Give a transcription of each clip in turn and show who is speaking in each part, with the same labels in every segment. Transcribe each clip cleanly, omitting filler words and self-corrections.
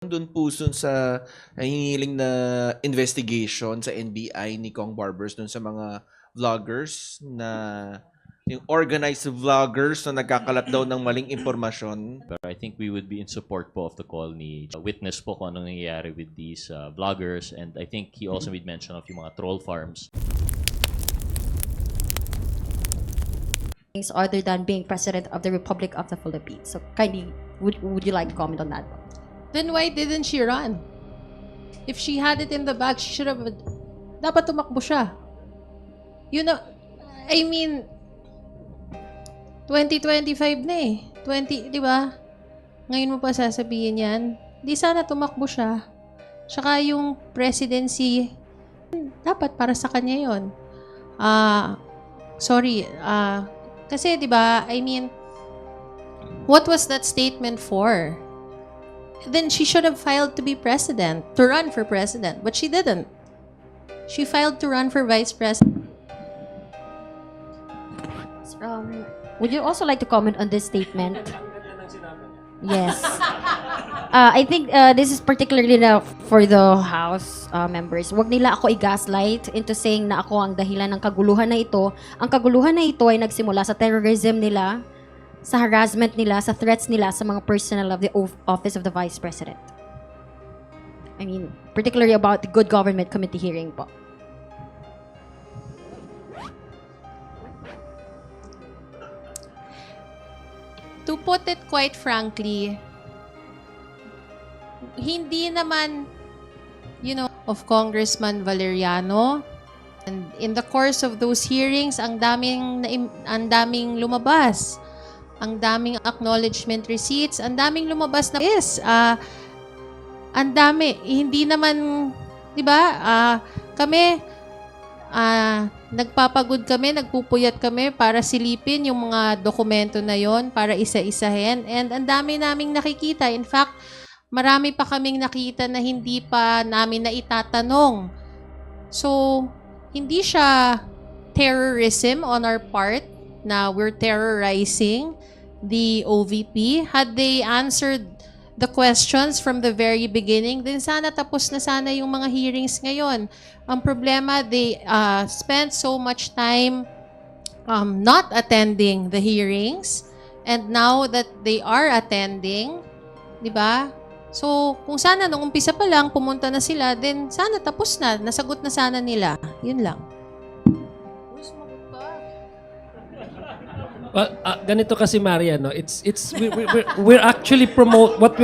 Speaker 1: Doon po sa hinihiling na investigation sa NBI ni Kong Barbers doon sa mga vloggers na yung organized vloggers na nagkakalat daw ng maling impormasyon.
Speaker 2: Pero I think we would be in support po of the call ni witness po kung anong nangyayari with these vloggers, and I think he also made mention of yung mga troll farms.
Speaker 3: Things other than being President of the Republic of the Philippines. So kindly, would you like to comment on that?
Speaker 4: Then why didn't she run? If she had it in the bag, she should have... Dapat tumakbo siya. You know, I mean, 2025 na eh. 20, di ba? Ngayon mo pa sasabihin yan. Di sana tumakbo siya. Tsaka yung presidency, dapat para sa kanya yun. Sorry, kasi di ba, I mean, what was that statement for? Then she should have filed to be president, to run for president, but she didn't. She filed to run for vice president.
Speaker 3: Would you also like to comment on this statement? Yes. I think this is particularly now for the House members. Huwag nila ako i-gaslight into saying na ako ang dahilan ng kaguluhan na ito. Ang kaguluhan na ito ay nagsimula sa terrorism nila, sa harassment nila, sa threats nila sa mga personnel of the Office of the Vice President. I mean, particularly about the Good Government Committee hearing po.
Speaker 4: To put it quite frankly, hindi naman, you know, of Congressman Valeriano. And in the course of those hearings, ang daming lumabas. Ang daming acknowledgement receipts, ang daming lumabas na ang dami. Hindi naman, di ba, kami, nagpapagod kami, nagpupuyat kami para silipin yung mga dokumento na yon, para isa-isahin. And ang dami naming nakikita. In fact, marami pa kaming nakita na hindi pa namin na itatanong. So, hindi siya terrorism on our part na we're terrorizing the OVP. Had they answered the questions from the very beginning, then sana tapos na sana yung mga hearings ngayon. Ang problema, they spent so much time not attending the hearings, and now that they are attending, di ba? So, kung sana nung umpisa pa lang pumunta na sila, then sana tapos na, nasagot na sana nila. Yun lang.
Speaker 5: Well, ganito kasi Maria, no? We're actually what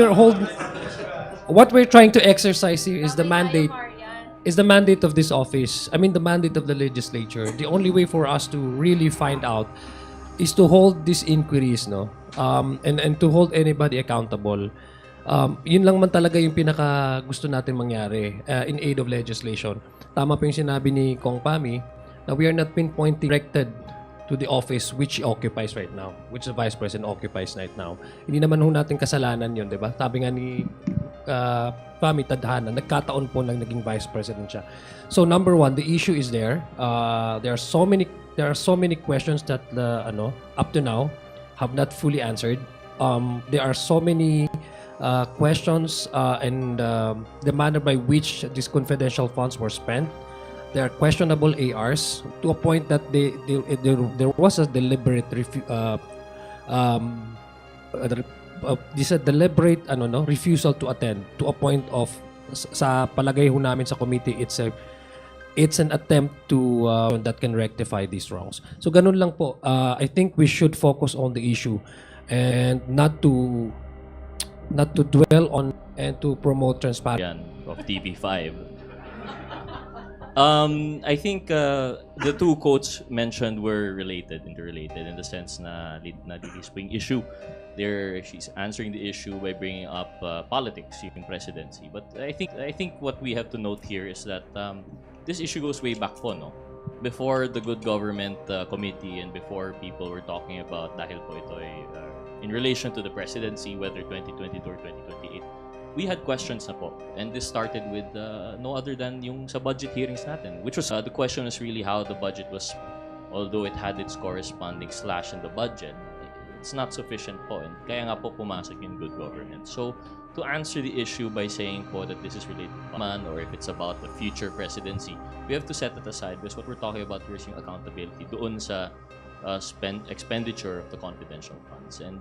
Speaker 5: we're trying to exercise here is the mandate of this office. I mean the mandate of the legislature. The only way for us to really find out is to hold these inquiries, no? And to hold anybody accountable. Yun lang man talaga yung pinaka gusto natin mangyari in aid of legislation. Tama po yung sinabi ni Kong Pami na we are not pinpointing directed to the office which he occupies right now, which the Vice President occupies right now. Hindi naman ho natin kasalanan yun, di ba? Sabi nga ni Pami Tadhana, nagkataon po nang naging Vice President siya. So number one, the issue is there. There are so many questions that up to now have not fully answered. There are so many questions and the manner by which these confidential funds were spent. There are questionable ARs to a point that there was a deliberate refusal to attend, to a point of sa palagay ho namin sa committee it's an attempt to that can rectify these wrongs. So ganun lang po. I think we should focus on the issue and not to dwell on and to promote transparency
Speaker 2: Of TV5. I think the two quotes mentioned were interrelated in the sense na nalilis po yung issue. She's answering the issue by bringing up politics, yung presidency. But I think what we have to note here is that this issue goes way back po, no? Before the Good Government Committee and before people were talking about dahil po ito ay in relation to the presidency, whether 2022 or 2028. We had questions na po. And this started with no other than yung sa budget hearings natin, which was the question is really how the budget was, although it had its corresponding slash in the budget, it's not sufficient po. And kaya nga po pumasok yung good government. So, to answer the issue by saying po that this is related to man or if it's about the future presidency, we have to set it aside because what we're talking about here is yung accountability doon sa expenditure of the confidential funds. And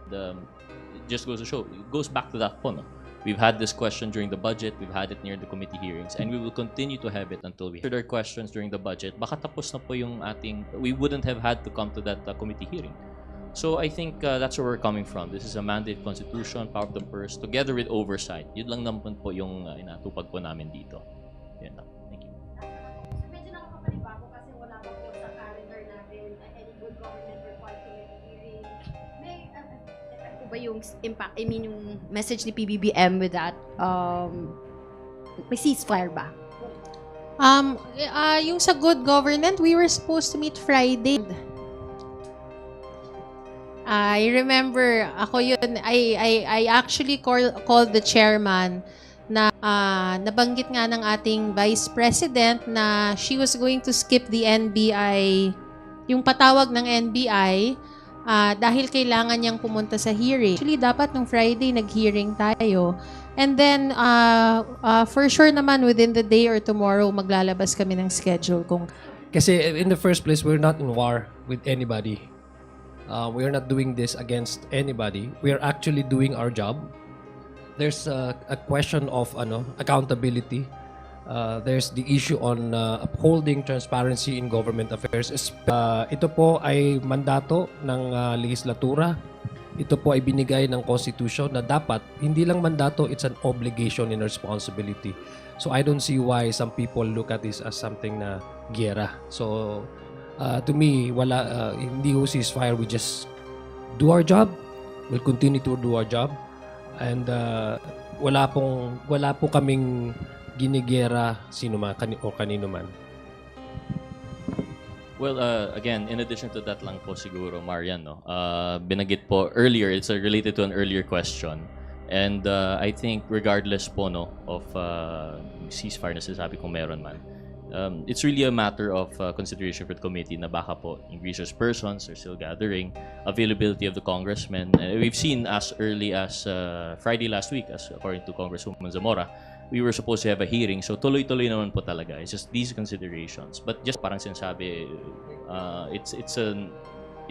Speaker 2: it just goes to show, it goes back to that po, no? We've had this question during the budget, we've had it near the committee hearings, and we will continue to have it until we answer our questions during the budget. Baka tapos na po yung ating, we wouldn't have had to come to that committee hearing. So I think that's where we're coming from. This is a mandate constitution, power of the purse, together with oversight. Yun lang naman po yung inatupag po namin dito. Yan lang. Thank you.
Speaker 3: Medyo nakakapanibago kasi wala pa po sa calendar natin any good government required committee hearing. May effect po ba yung impact, I mean yung message ni PBBM with that? May ceasefire ba?
Speaker 4: Yung sa good government, we were supposed to meet Friday. I remember, ako yun, I actually called the chairman na nabanggit nga ng ating vice president na she was going to skip the NBI, yung patawag ng NBI, dahil kailangan niyang pumunta sa hearing. Actually, dapat nung Friday nag-hearing tayo. And then, for sure naman, within the day or tomorrow, maglalabas kami ng schedule.
Speaker 5: Kasi in the first place, we're not in war with anybody. We are not doing this against anybody. We are actually doing our job. There's a question of accountability. There's the issue on upholding transparency in government affairs. Ito po ay mandato ng legislatura. Ito po ay binigay ng Constitution na dapat, hindi lang mandato, it's an obligation and responsibility. So I don't see why some people look at this as something na giyera. So to me, hindi ho ceasefire. We just do our job. We'll continue to do our job. And wala po kaming ginigera sino man o kanino man.
Speaker 2: Well, again, in addition to that lang po siguro, Marian, no? Binanggit po earlier, it's related to an earlier question. And I think regardless po no, of ceasefire na sinasabi kung meron man, it's really a matter of consideration for the committee na baka po yung resource persons are still gathering, availability of the congressmen. We've seen as early as Friday last week, as according to Congresswoman Zamora, we were supposed to have a hearing. So tuloy-tuloy naman po talaga. It's just these considerations. But just parang sinasabi, it's an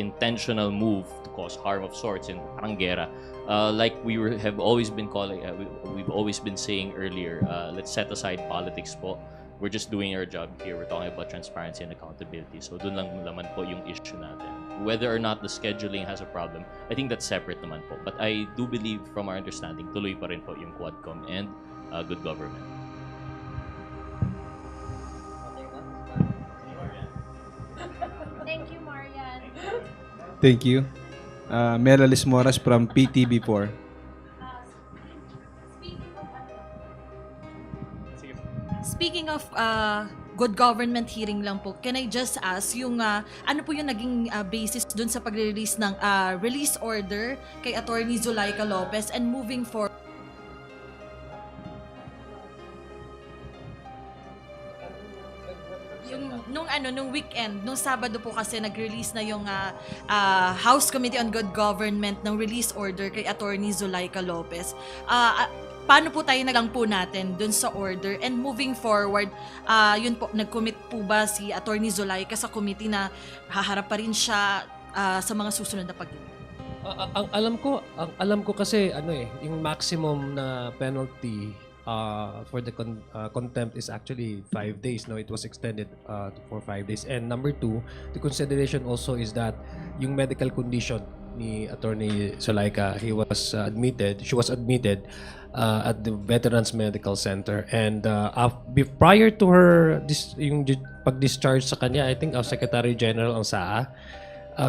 Speaker 2: intentional move to cause harm of sorts in parang gera. Like have always been calling, we've always been saying earlier, let's set aside politics po. We're just doing our job here. We're talking about transparency and accountability. So doon lang naman po yung issue natin. Whether or not the scheduling has a problem, I think that's separate naman po. But I do believe from our understanding, tuloy pa rin po yung Quadcom and good government.
Speaker 3: Thank you, Marian.
Speaker 6: Thank you. Melalis Moras from PTV4.
Speaker 7: Speaking of good government hearing lang po, can I just ask yung ano po yung naging basis dun sa pag-release ng release order kay Attorney Zulaika Lopez and moving forward? Nung weekend, nung Sabado po kasi nag-release na yung House Committee on Good Government ng release order kay Attorney Zulaika Lopez. Paano po tayo nalang po natin dun sa order? And moving forward, yun po, nag-commit po ba si Attorney Zulaika sa committee na haharap pa rin siya sa mga susunod na pagdinig?
Speaker 5: Ang alam ko kasi yung maximum na penalty for the contempt is actually 5 days. No, it was extended for 5 days. And number 2, the consideration also is that yung medical condition ni Attorney Zulaika, she was admitted at the Veterans Medical Center, and prior to her yung pag-discharge sa kanya, I think our Secretary General ang SAA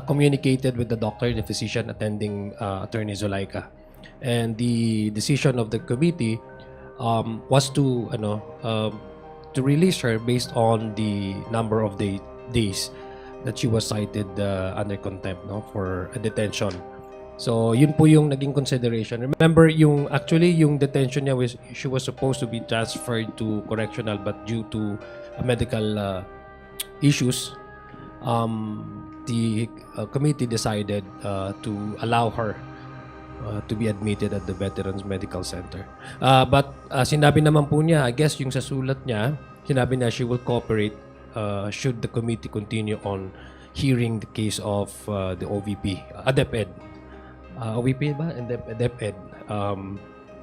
Speaker 5: communicated with the doctor, the physician attending Attorney Zulaika, and the decision of the committee was to release her based on the number of days that she was cited under contempt for a detention. So yun po yung naging consideration. Remember yung detention niya she was supposed to be transferred to correctional, but due to medical issues the committee decided to allow her to be admitted at the Veterans Medical Center. But sinabi naman po niya, I guess yung sa sulat niya, sinabi niya she will cooperate should the committee continue on hearing the case of the OVP, DepEd. OVP ba? And DepEd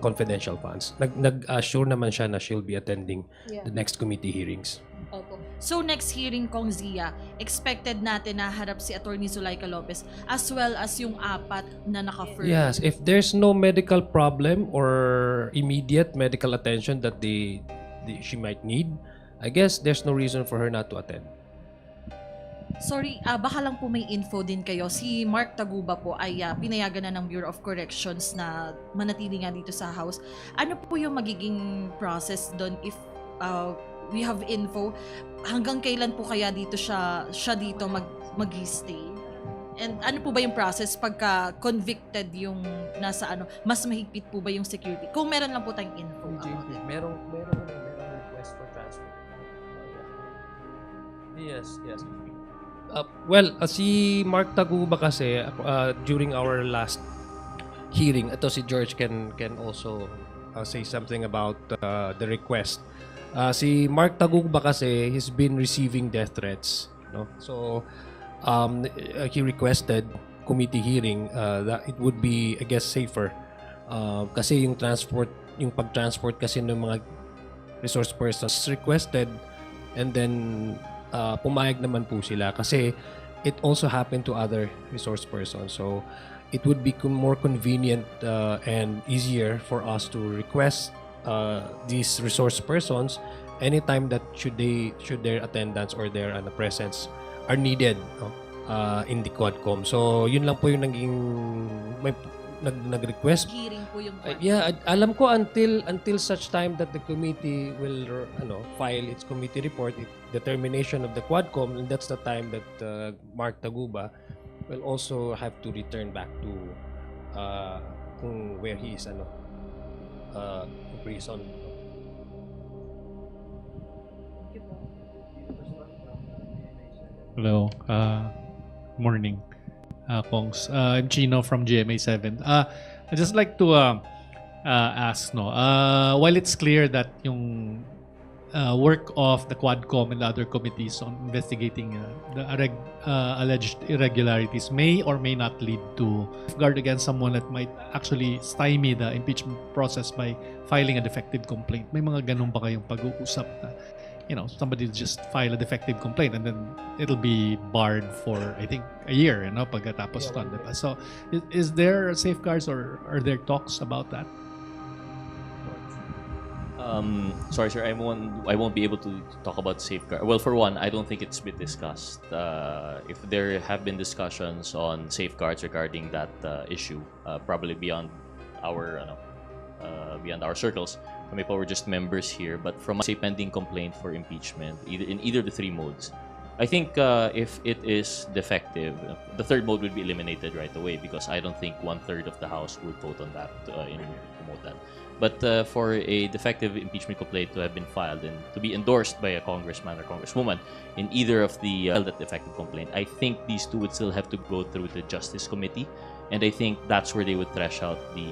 Speaker 5: confidential funds. Nag-assure naman siya na she'll be attending the next committee hearings.
Speaker 7: Opo. So next hearing, Kong Zia, expected natin na harap si Attorney Zulaika Lopez as well as yung apat na naka-firm.
Speaker 5: Yes, if there's no medical problem or immediate medical attention that she might need, I guess there's no reason for her not to attend.
Speaker 7: Sorry, baka lang po may info din kayo. Si Mark Taguba po ay pinayagan na ng Bureau of Corrections na manatili nga dito sa House. Ano po yung magiging process doon if we have info? Hanggang kailan po kaya dito siya dito mag-stay? And ano po ba yung process pagka convicted yung nasa mas mahigpit po ba yung security? Kung meron lang po tayong info.
Speaker 5: Merong request for transfer. Yes. Si Mark Taguba kasi during our last hearing, ito si George can also say something about the request. Si Mark Taguba kasi he's been receiving death threats, no? So he requested committee hearing that it would be, I guess, safer kasi yung pag-transport kasi ng mga resource persons requested, and then pumayag naman po sila kasi it also happened to other resource persons. So it would be more convenient and easier for us to request these resource persons anytime that should their attendance or their presence are needed in the Quadcom. So yun lang po yung nag-request.
Speaker 7: Hearing po yung
Speaker 5: Alam ko until such time that the committee will file its committee report, determination of the Quadcom, and that's the time that Mark Taguba will also have to return back to where he is prison.
Speaker 8: Hello. Morning. Kongs. I'm Chino from GMA7. I'd just like to ask, while it's clear that yung work of the Quadcom and the other committees on investigating the alleged irregularities may or may not lead to guard against someone that might actually stymie the impeachment process by filing a defective complaint. May mga ganun ba kayong pag-uusap na somebody just file a defective complaint and then it'll be barred for, I think, a year, pagkatapos nun, diba? So, is there safeguards or are there talks about that?
Speaker 2: Sorry, sir, I won't be able to talk about safeguard. Well, for one, I don't think it's been discussed. If there have been discussions on safeguards regarding that issue, probably beyond our circles. Kami po, we're just members here. But from a pending complaint for impeachment, in either of the three modes, I think if it is defective, the third mode would be eliminated right away because I don't think 1/3 of the House would vote on that in promote that. But for a defective impeachment complaint to have been filed and to be endorsed by a congressman or congresswoman in either of the that defective complaint, I think these two would still have to go through the Justice Committee, and I think that's where they would thresh out the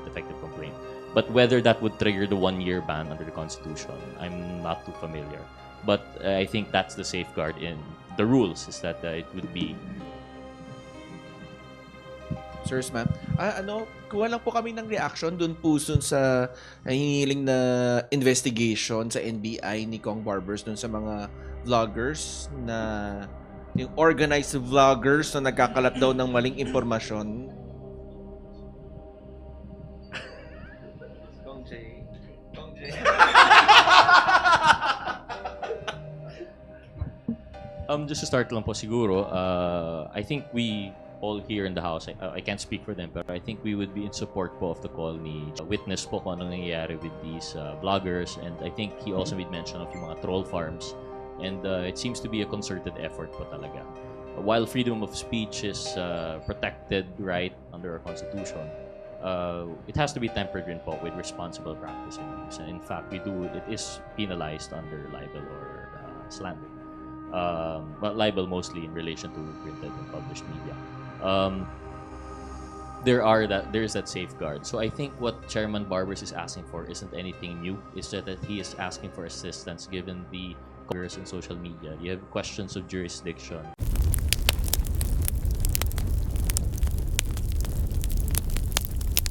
Speaker 2: defective complaint. But whether that would trigger the 1-year ban under the Constitution, I'm not too familiar. But I think that's the safeguard in the rules, is that it would be...
Speaker 1: Sirs, ma'am. Kuha lang po kami ng reaction dun po sa hinihiling na investigation sa NBI ni Kong Barbers dun sa mga vloggers na yung organized vloggers na nagkakalat daw ng maling impormasyon.
Speaker 2: Just to start lang po siguro, I think we all here in the House, I can't speak for them, but I think we would be in support po of the call ni witness po kung anong nangyayari with these vloggers, and I think he also made mention of yung mga troll farms, and it seems to be a concerted effort po talaga. While freedom of speech is protected right under our Constitution, it has to be tempered rin po with responsible practice and use. And in fact, it is penalized under libel or slander. but libel mostly in relation to printed and published media. There is that safeguard. So I think what Chairman Barbers is asking for isn't anything new. It's just that he is asking for assistance given the Congress and social media. You have questions of jurisdiction.